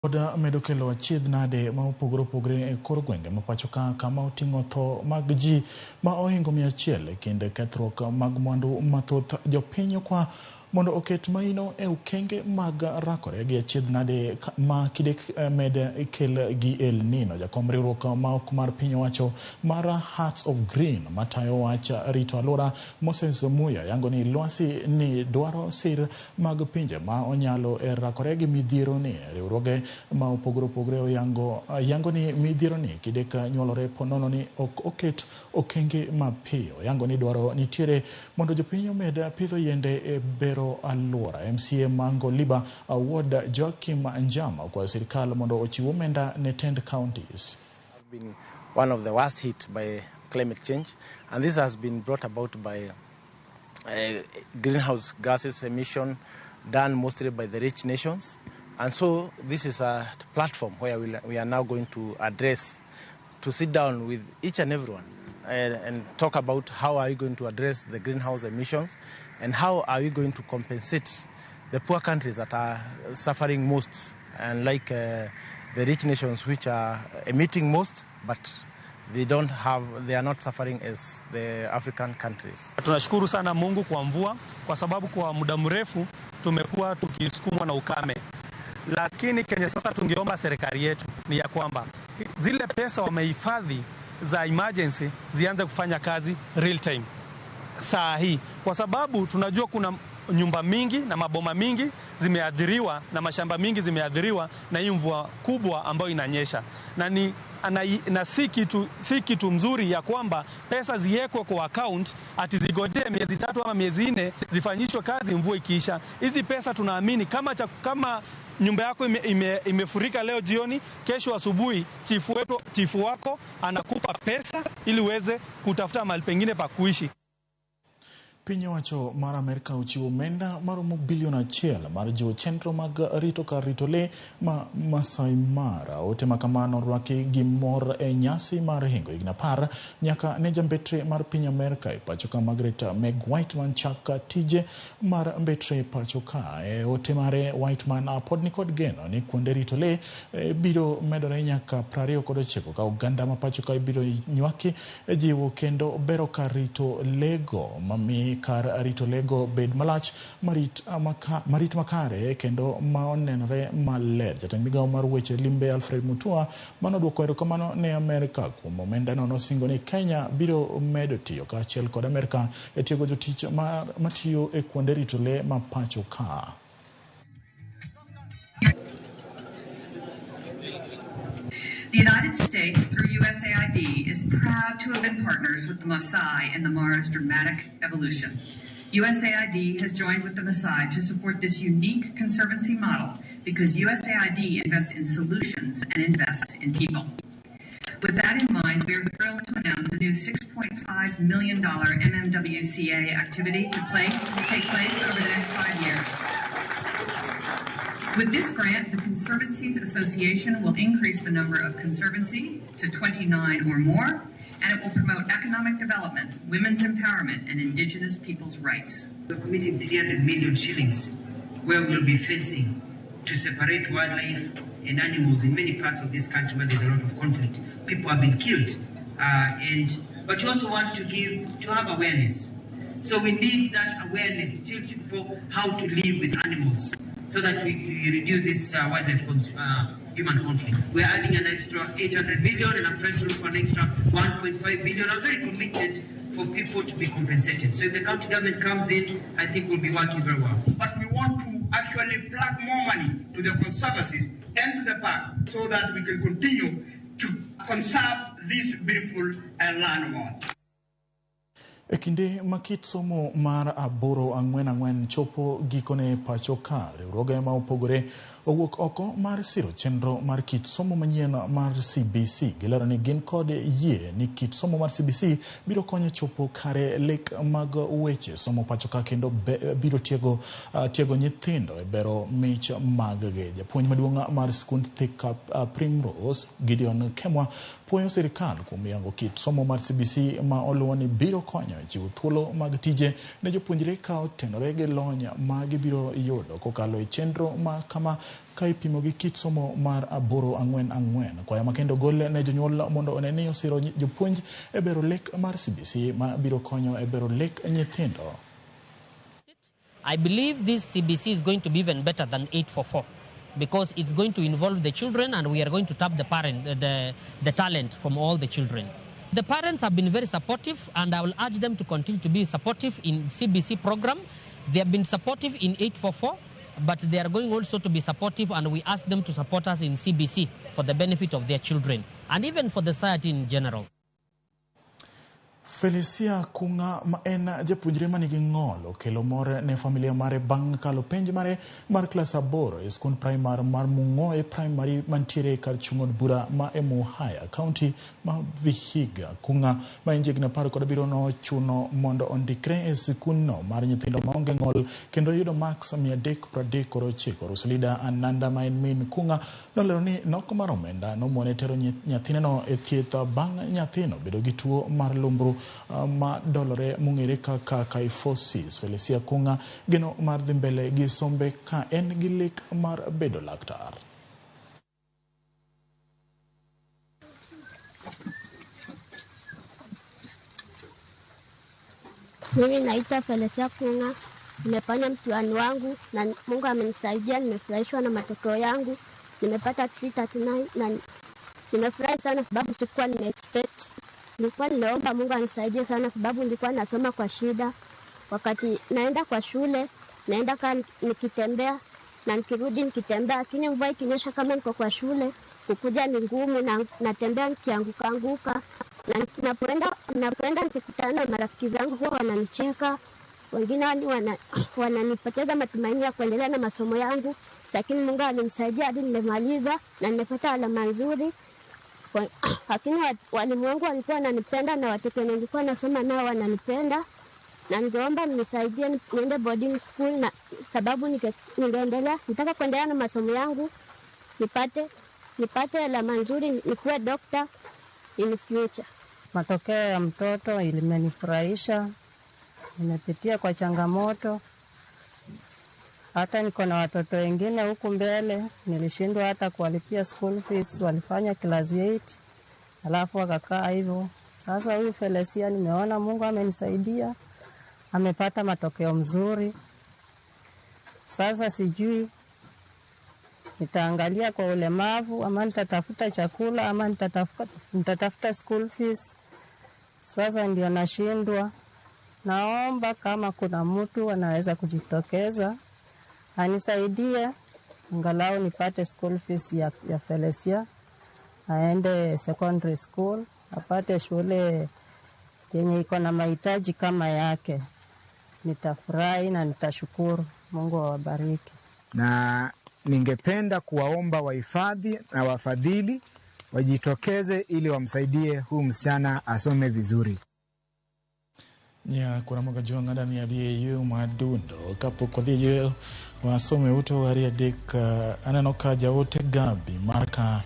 Oda medo kelo achiedh nade ma opogore opogore e kor gwenge ma pacho ka kama oting'o tho mag ji ma ohingo 100 e kind kethruok mag mwandu mathoth jopiny kwa mondo oket maino e ukenge mag rakore gi achiedh nade ma kidek med kel gi El Nino. Jakom riwruok ma ok mar piny owacho mar Hearts of Green matayo wach rito alwora Moses Muya yango ni lwasi ni dwaro sir mag pinje ma onyalo e rakore gi midhiero ni. Riwruoge ma opogore opogore yango ni midhiero ni kidek nyuolore ponono ni ok oket okenge mapiyo. Yango ni dwaro nitiere mondo jopiny omed pidho yiende e bero alwora. MCA Mango Liba Award Joakim Njama kwa serikal mondo ochiw omenda ne 10 counties. Have been one of the worst hit by climate change, and this has been brought about by greenhouse gases emission done mostly by the rich nations. And so this is a platform where we are now going to sit down with each and everyone and talk about how are you going to address the greenhouse emissions and how are we going to compensate the poor countries that are suffering most, and like the rich nations which are emitting most but they are not suffering as the African countries. Tunashukuru sana Mungu kwa mvua kwa sababu kwa muda mrefu tumekuwa tukisukumwa na ukame. Lakini Kenya sasa tungeomba serikali yetu ni ya kwamba zile pesa wamehifadhi za emergency zianze kufanya kazi real time saa hii, kwa sababu tunajua kuna nyumba mingi na maboma mingi zimeathiriwa na mashamba mingi zimeathiriwa na hii mvua kubwa ambayo inanyesha, na si kitu mzuri ya kwamba pesa ziwekwe kwa account ati zigojee miezi 3 ama miezi 4 zifanyishwe kazi mvua ikiisha. Hizi pesa tunaamini kama nyumba yako imefurika leo jioni, kesho asubuhi chifu wako anakupa pesa ili uweze kutafuta mahali pengine pa kuishi. Piny owacho mar Amerika ochiwo omenda maromo bilion 1 mar jiwo chenro mag rito kar rito le ma Masai Mara. Ote makamano rwaki gi mor e nyasi mar hingo higni 10 nyaka ne jambetre mar piny Amerika e pacho ka Margaret Meg Whitman chaka tije mar mbetre pacho ka. Ote mare Whitman pod ni kod geno ni kuonde rito le biro medore nyaka 29 ka oganda ma pacho ka biro nywaki jiwo kendo bero kar rito lego mami kar rito lego bed malach marit makare kendo maonenore maler. Jatend migawo mar weche limbe Alfred Mutua manodwoko erokamano ne Amerika kuom omenda no singo ni Kenya biro medo tiyo kaachiel kod Amerika e tiego jotich matiyo e kuonde rito le ma pacho ka. The United States, through USAID, is proud to have been partners with the Maasai in the Mara's dramatic evolution. USAID has joined with the Maasai to support this unique conservancy model because USAID invests in solutions and invests in people. With that in mind, we are thrilled to announce a new $6.5 million MMWCA activity to take place over the next 5 years. With this grant, the Conservancies Association will increase the number of conservancy to 29 or more, and it will promote economic development, women's empowerment, and indigenous people's rights. We're committing 300 million shillings where we'll be fencing to separate wildlife and animals in many parts of this country where there's a lot of conflict. People have been killed, but you also want to have awareness. So we need that awareness to teach people how to live with animals, so that we reduce this wildlife human conflict. We're adding an extra 800 million, and I'm trying to look for an extra 1.5 billion. I'm very committed for people to be compensated. So if the county government comes in, I think we'll be working very well. But we want to actually plug more money to the conservancies and to the park so that we can continue to conserve this beautiful land of ours. Ekinde makit somo mar 844 chopo gikone pacho ka. Riwruoge ma opogore owuok oko mar siro chenro mar kit somo manyien mar CBC. Gilero ni gin kod yie ni kit somo mar CBC biro konyo chopo kare lek mag weche somo pacho ka kendo biro tiego nyithindo e bero mich mag ge. Japuonj maduong' mar skund Thika Primrose Gideon Kemwa puoyo sirikal kuom yango kit somo mar CBC ma oluwo ni biro konyo chiwo thuolo mag tije ne jopuonjre ka otenore gi lony ma gibiro yudo kokalo e chenro ma kama ka ipimo gi kit somo mar 8-4-4. Kwaya makendo gol ne jonyuol mondo oneni osiro jopuonj e bero lek mar CBC ma biro konyo e bero lek nyithindo. I believe this CBC is going to be even better than 844 because it's going to involve the children and we are going to tap the talent from all the children. The parents have been very supportive and I will urge them to continue to be supportive in CBC program. They have been supportive in 844, but they are going also to be supportive and we ask them to support us in CBC for the benefit of their children and even for the society in general. Felicia Kunga ma en japuonjre manigi ng'ol okelo mor ne familia mare bang' kalo penj mare mar klas 8 e skul primar mar Mung'o e primary mantiere kar chung'od bura ma e Muhaya County ma Vihiga. Kunga ma en jigna 17 no chuno mondo ondikre e sikunno mar nyithindo maonge ng'ol kendo yudo max 339. Ruslida Ananda ma en min Kunga nolero ni nok mar omenda nomone tero nyathineno e thieth bang' nyathino bedo gi tuo mar lumbru ma dolore mung'ere kaka kyphosis. Felicia Kunga geno mar dhi mbele gi sombe ka en gi lek mar bedo laktar. Mimi naitwa Felicia Kunga, nimefanya mtihani wangu na Mungu amenisaidia, nimefurahishwa na matokeo yangu. Nimepata 339 na nimefurahi sana sababu sikuwa nime-expect. Nilikuwa ninaomba Mungu anisaidie sana sababu nilikuwa nasoma kwa shida. Wakati naenda kwa shule, naenda kama nikitembea na nikirudi nikitembea, lakini mvua ikinyesha kama niko kwa shule, kukuja ni ngumu na natembea nikianguka. Na napoenda nikikutana na marafiki zangu huwa wananicheka. Wengine wananipoteza matumaini ya kuendelea na masomo yangu, lakini Mungu alinisaidia hadi nimemaliza na nimepata alama nzuri. Lakini walimu wangu walikuwa wananipenda na watoto nilikuwa nasoma nao wananipenda, na ningeomba mnisaidie niende boarding school na sababu nitaka kuendelea na masomo yangu, nipate alama nzuri, nikuwe doctor in future. Matokeo ya mtoto ilimenifurahisha. Nimepitia kwa changamoto. Hata niko na watoto wengine huku mbele, nilishindwa hata kuwalipia school fees, walifanya class 8, alafu wakakaa hivyo. Sasa huyu Felicia nimeona Mungu amenisaidia, amepata matokeo mzuri. Sasa sijui nitaangalia kwa ulemavu ama nitatafuta chakula ama nitatafuta school fees. Sasa ndio nashindwa. Naomba kama kuna mtu anaweza kujitokeza anisaidie angalau nipate school fees ya Felicia, aende secondary school, apate shule yenye iko na mahitaji kama yake. Nitafurahi na nitashukuru. Mungu awabariki. Na ningependa kuwaomba wahifadhi na wafadhili wajitokeze ili wamsaidie huyu msichana asome vizuri. Nya kuna mga juanga ndani ya DAU madundo kapo kwa DAU wasome ute wari adek aneno kaja wote Gabi marka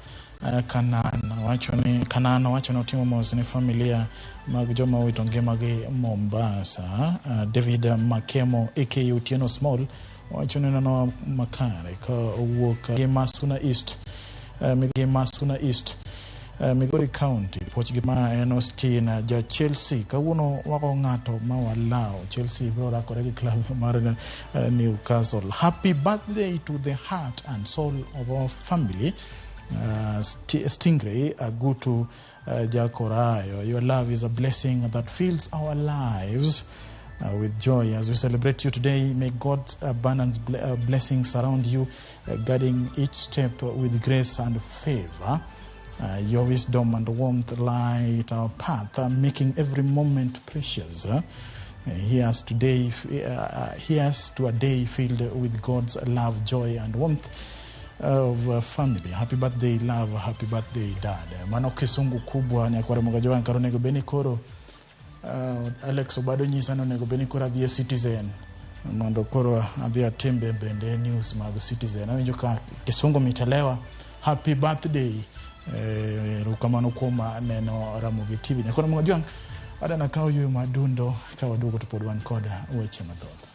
Kanana wacho na timo mos ni familia mag joma witonge magi Mombasa. David Makemo aka Utieno Small wacho no makare ka wuok Masuna East Migori County pochgi ma en Austin ja Chelsea kawuono wako ng'ato ma walao Chelsea bro rakore gi club mar Newcastle. Happy birthday to the heart and soul of our family. Stingray Agutu Jakorayo, your love is a blessing that fills our lives with joy as we celebrate you today. May God's abundant blessings surround you, guiding each step with grace and favor. Your wisdom and warmth light our path, making every moment precious. Here's to a day filled with God's love, joy, and warmth of family. Happy birthday, love. Happy birthday, dad. Mano kisungu kubwa ni akware mgajo wa nkaronego beni koro. Alex obado nyisa no nego beni koro adhi Citizen. Mondo koro adhi atembe bende news mag Citizen. Awinjo ka kisungu mitelewa. Happy birthday. Rukamano kuoma neno Ramogi TV. Nekona mga juang adana kao yu madundo kawa dugo tupodwan koda weche mathoth.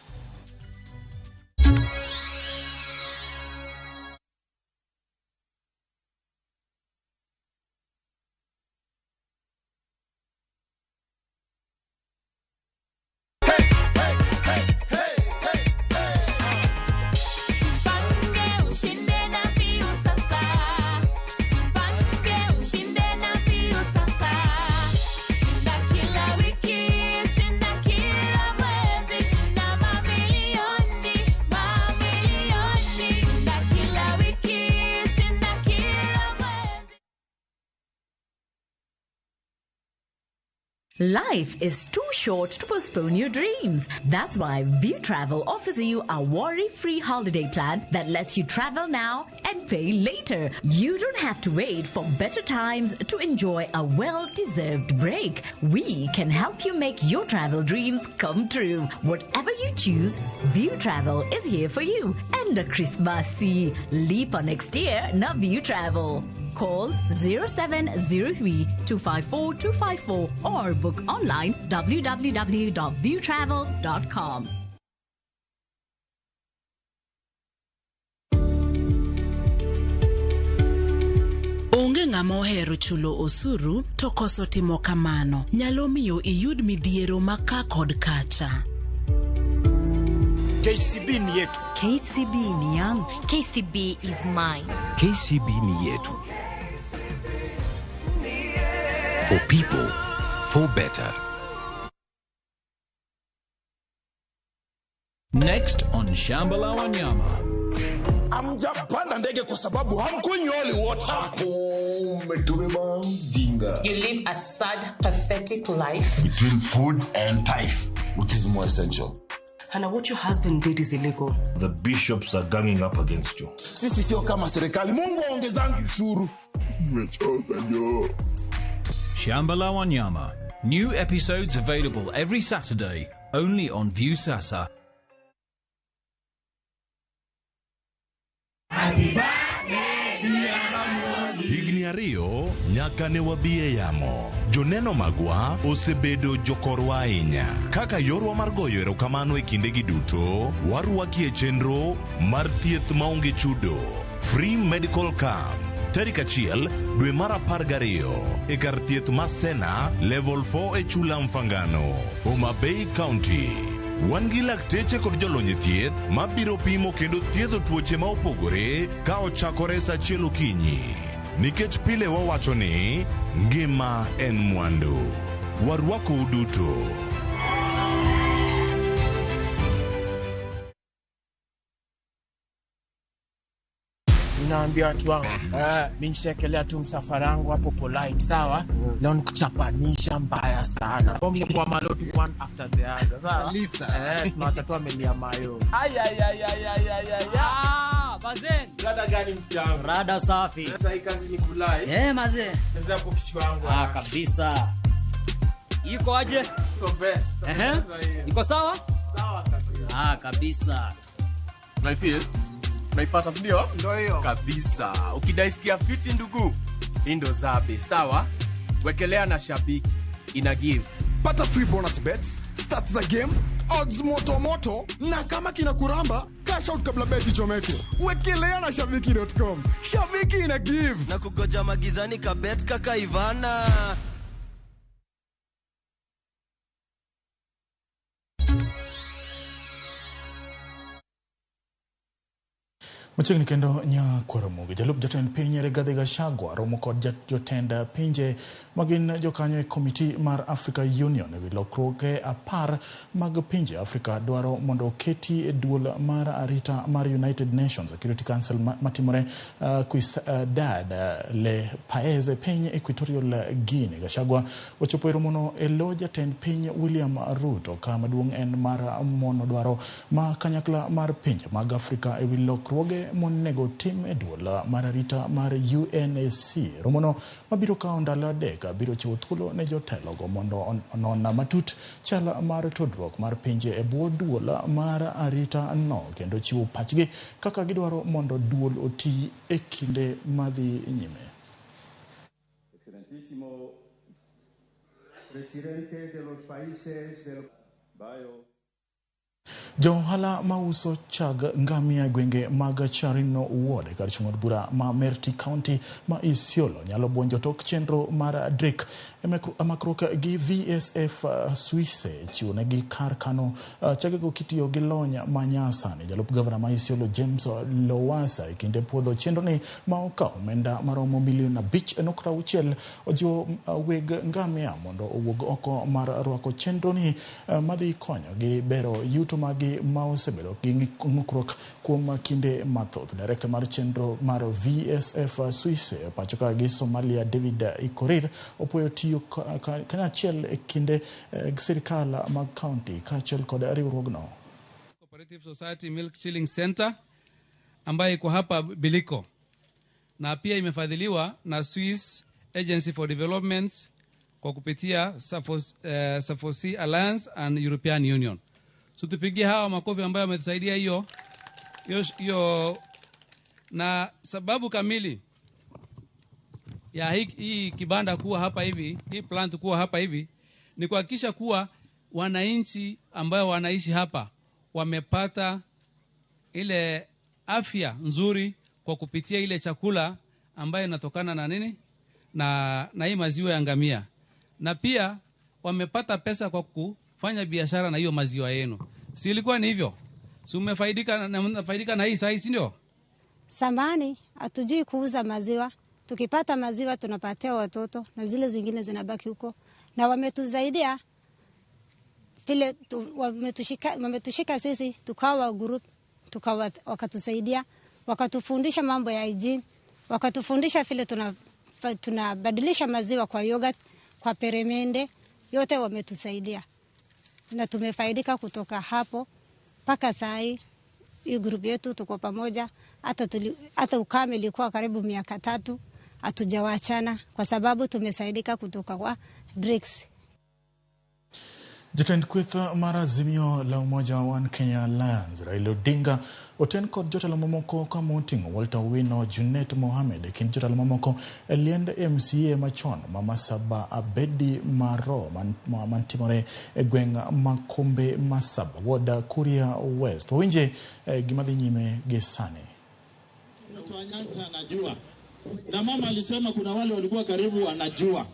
Life is too short to postpone your dreams. That's why View Travel offers you a worry-free holiday plan that lets you travel now and pay later. You don't have to wait for better times to enjoy a well-deserved break. We can help you make your travel dreams come true. Whatever you choose, View Travel is here for you. And a Christmassy leap on next year na View Travel. Call 0703-254-254 or book online www.viewtravel.com. Onge ng'amohero chulo osuru to koso timo kamano nyalo miyo iyud midhiero maka kod kacha. KCB ni yetu. KCB ni yangu. KCB is mine. KCB ni yetu. For people, for better. Next on Shamba la Wanyama. Amjapanda ndege kwa sababu hamkunywa water. Umetume mjinga. You live a sad, pathetic life. Between food and tithe, which is more essential. Hana, what your husband did is illegal. The bishops are ganging up against you. Sisi sio kama serikali. Mungu aongezangi ushuru. Umechoka nyo. Shamba la Wanyama. New episodes available every Saturday, only on Viusasa. Higni ariyo nyaka ne wabie yamo. Joneno magwa osebedo jokorwa ahinya. Kaka yorwa mar goyo erokamano e kindegi duto, warwakie chenro mar thieth maonge chudo. Free medical camp. Tarik 1 dwe mar 12 e kar thieth ma Sena level 4 e chula Mfangano, Homa Bay County. Wan gi lakteche kod jolony thieth ma biro pimo kendo thiedho tuoche ma opogore ka ochakore sa 1 okinyi. Nikech pile wawacho ni ngima en mwandu. Warwako uduto. Naambia watu wangu, mimi nishekelea tu msafara wangu hapo polite, sawa? Leo nikuchapanisha mbaya sana. Bonge kwa malotu one after the other, sawa? Tunatatua melia mayo. Mazen. Rada gani mchango? Rada safi. Sasa hii kazi ni kulai. Mazen. Sasa hapo kichwa wangu. Kabisa. Iko aje? Iko best. Iko sawa? Sawa kabisa. Kabisa. Naifeel? Naipata ndio? Ndio hiyo. Kabisa. Ukidaisikia fiti ndugu, ndo zabe, sawa? Wekelea na shabiki ina give. Pata free bonus bets, stats za game, odds moto na kama kina kuramba, cash out kabla beti chomeke. Wekelea na shabiki.com. Shabiki ina give. Na kugoja magizani ka bet kaka Ivana. Machiegni kendo Ramogi, jalup jatend piny Rigathi Gachagua romo kod jotend pinje magin jokanyo e komiti mar Africa Union e wi lokruoge 10 mag pinje Afrika dwaro mondo oketi e duol mar arita mar United Nations Security Council matimore Ciudad Le Paese piny Equatorial Guinea. Gachagua ochopo e romono e lo jatend piny William Ruto ka maduong' en mar mono dwaro ma kanyakla mar pinje mag Afrika e wi lokruoge monego tim e duol mar arita mar UNSC. Romono mabiro kawo ndalo 3 biro chiwo thuolo ne jotelogo mondo onon matut chal mar tudruok mar pinje e bwo duol mar arita no kendo chiwo pachgi kaka gidwaro mondo duol oti e kinde madhi nyime. Excelentísimo presidente de los países del Bayo. Johala mauso chag ngamia gwenge mag Charino Ward kar chung'od bura ma Merti County ma Isiolo nyalo buonjo tok chenro mar Drake amakruok gi VSF Suisse chiwonegi kar kano chagego kitiyo gi lony manyasani. Jalup gavana ma Isiolo James Lowassa e kinde puodho chenro ni ma okawo omenda maromo milion 5.6 ojiwo weg ngamia mondo owuog oko mar rwako chenro ni madhi konyo gi bero yuto duto magi ma osebedo gi ng'ikruok kuom kinde mathoth. Director mar chenro mar VSF Swiss pachoka gi Somalia David Ikorir opoyo tiyo kanyachiel e kinde sirikal mag county kaachiel kod riwruogno. Cooperative Society Milk Chilling Center ambayo iko hapa Biliko na pia imefadhiliwa na Swiss Agency for Development kwa kupitia Safosi Alliance and European Union. So tupigie hawa makofi ambayo wametusaidia hiyo na sababu kamili ya hii kibanda kuwa hapa hivi, hii plant kuwa hapa hivi ni kuhakikisha kuwa wananchi ambao wanaishi hapa wamepata ile afya nzuri kwa kupitia ile chakula ambayo inatokana na nini na hii maziwa ya ngamia, na pia wamepata pesa kwa kufanya biashara na hiyo maziwa yenu. Si ilikuwa ni hivyo? Si umefaidika na hii sasa, si ndio? Samani hatujui kuuza maziwa. Tukipata maziwa tunapatia watoto na zile zingine zinabaki huko, na wametusaidia vile wametushika sisi tukawa group, wakatusaidia, wakatufundisha mambo ya hygiene, wakatufundisha vile tunabadilisha maziwa kwa yogurt, kwa peremende, yote wametusaidia na tumefaidika kutoka hapo mpaka saa hii. Hii group yetu tuko pamoja, hata ukame ilikuwa karibu miaka 3 hatujawachana kwa sababu tumesaidika kutoka kwa BRICS. Jatend kweth mar Azimio la Umoja wa One Kenya Alliance Raila Odinga oten kod jotelo mamoko kama oting'o Walter Owino, Junet Mohamed kind jotelo mamoko liend MCA machon Mama Saba Abedi Maro mantimore e gweng' Makombe Masaba Ward Kuria West. Wawinje gima dhi nyime gi sani. Mtwanyanza anajua na mama alisema kuna wale walikuwa karibu wanajua.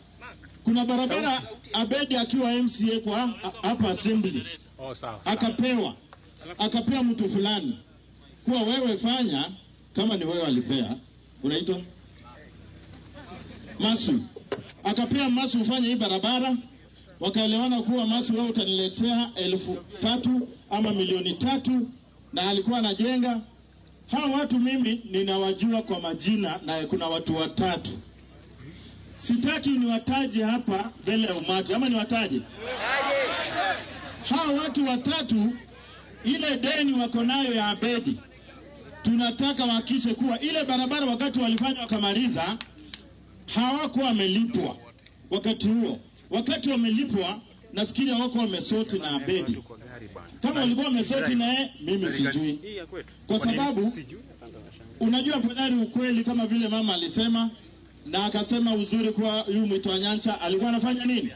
Kuna barabara Abedi akiwa MCA kwa hapa assembly. Akapewa mtu fulani kuwa wewe fanya kama ni wewe alipea, unaitwa Masu. Akapea Masu ufanye hii barabara, wakaelewana kuwa Masu wewe utaniletea 3,000 ama 3,000,000 na alikuwa anajenga. Hao watu mimi ninawajua kwa majina na kuna watu 3. Sitaki niwataje hapa mbele ya umati, ama niwataje? Hao watu 3 ile deni wako nayo ya Abedi. Tunataka wahakikishe kuwa ile barabara wakati walifanya wakamaliza hawakuwa wamelipwa wakati huo. Wakati wamelipwa nafikiri hawako wamesoti na Abedi. Kama walikuwa wamesoti naye mimi sijui. Kwa sababu unajua fadhali ukweli kama vile mama alisema na akasema uzuri kwa huyu Mtwanyanza alikuwa anafanya nini?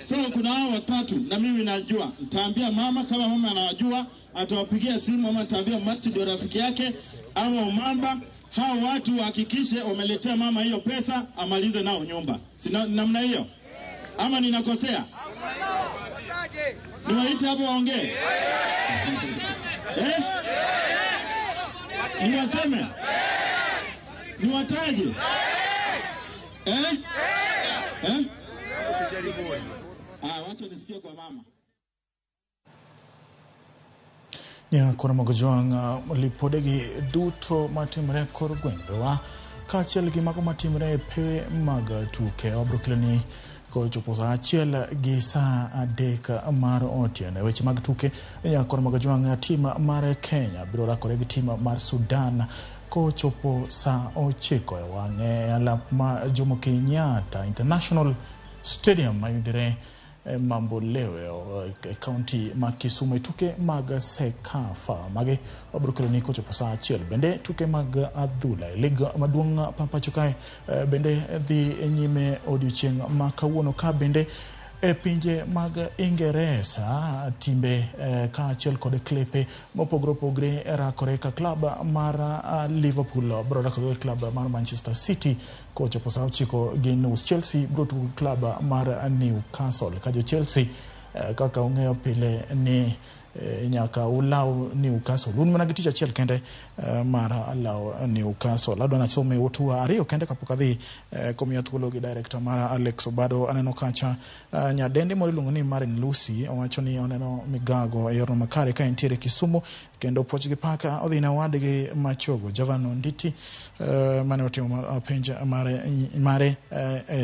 So kuna hao 3 na mimi najua. Nitaambia mama kama mama anawajua atawapigia simu ama nitaambia Masjid rafiki yake ama Umamba. Hao watu hakikishe wameletea mama hiyo pesa amalize nao nyumba. Sina namna hiyo? Ama ninakosea? Niwaite hapo waongee. Niwaseme? Niwataje? Wacha nisikie kwa mama. Ya kuna magojwang lipodegi duto matimre kor gweng'wa kaachiel gi mago matimre pe mag tuke obrokilani kochopo saa 1 gi saa 3 mar otieno. Weche mag tuke ya kuna magojwang tim mar Kenya biro rakore gi tim mar Sudan kochopo saa 9 e wang'e alap ma Jomo Kenyatta International Stadium mayudore mambo leo county ma Kisumu. Tuke mag Sekafa mage obrokelo ni kochopo saa 1 bende tuke mag adhula liga maduong' pampachokae bende dhi nyime odiochieng' ma kawuono ka bende e pinje mag Ingereza timbe kaachiel kod klepe mopogore opogore rakore ka klab mar Liverpool bro rakore klab mar Manchester City kochopo saa 9 gi nus. Chelsea bro tugo klab mar Newcastle ka jo Chelsea kaka ong'eyo pile ni nyaka ulau Newcastle un mana giticha chiel kende mara lau Newcastle lado na some wotu ariyo kende kapok adhi komia thuolo gi director mara Alex Obado aneno kacha nyadende moro iluongo ni Marin Lucy owacho ni oneno Migago e yorno makare ka entiere Kisumu kendo puoch gi paka odhi na wadgi machogo Javano Nditi mane otimo penja mare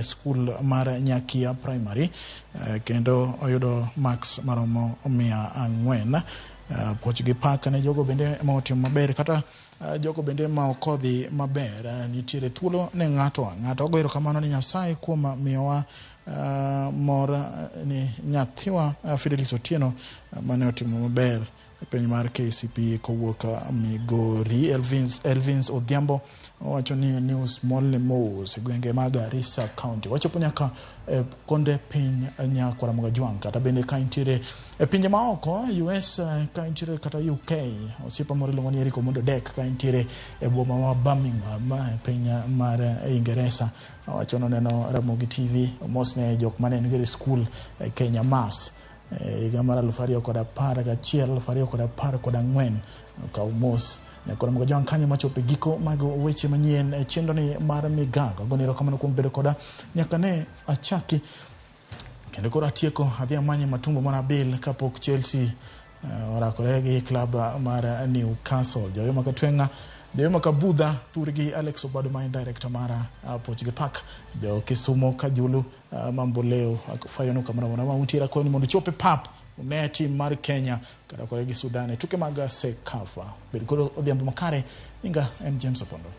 school mara Nyakia Primary kendo oyudo max maromo 400 puoch gi paka ne jogo bende ma otimo maber kata jogo bende ma okodhi maber nitiere thuolo ne ng'ato ogoero kamano ni Nyasaye kuom miyowa mor ni nyathiwa Fidelis Otieno mane otimo maber piny mar KCPE kowuok Migori. Elvins Odhiambo wacho ni news molle mos gwenge mag Garissa County wachopo nyaka konde piny nyako Ramogi Juang kata bende ka intiere pinje maoko US ka intiere kata UK osiepa moro iluongo ni Eriko Mondo Dek ka intiere boma ma Birmingham piny mar Ingereza wacho neno Ramogi TV mos ne jok mane ngere school Kenya Mass Gamara Lufario koda para gachiel Lufario koda para koda ngwen ka umos ne koda Ramogi Juang kanyo machope giko mag weche manyien chendo ni mar Migago gonero kamano kuom bedo koda nyaka ne achaki kendo kora tieko adhi amanye matumbo mana bil kapok Chelsea orakore gi club mar Newcastle joyo makatwenga Deyo makabudha turigi Alex Obado my director mara Pochige Park jo Kisumo Kajulu mambo leo fayono kamera ma untira ko ni mondo chope pap ne team mar Kenya kada ko gi Sudan tuke maga Sekafa bed ko odhiambo makare inga en James Opondo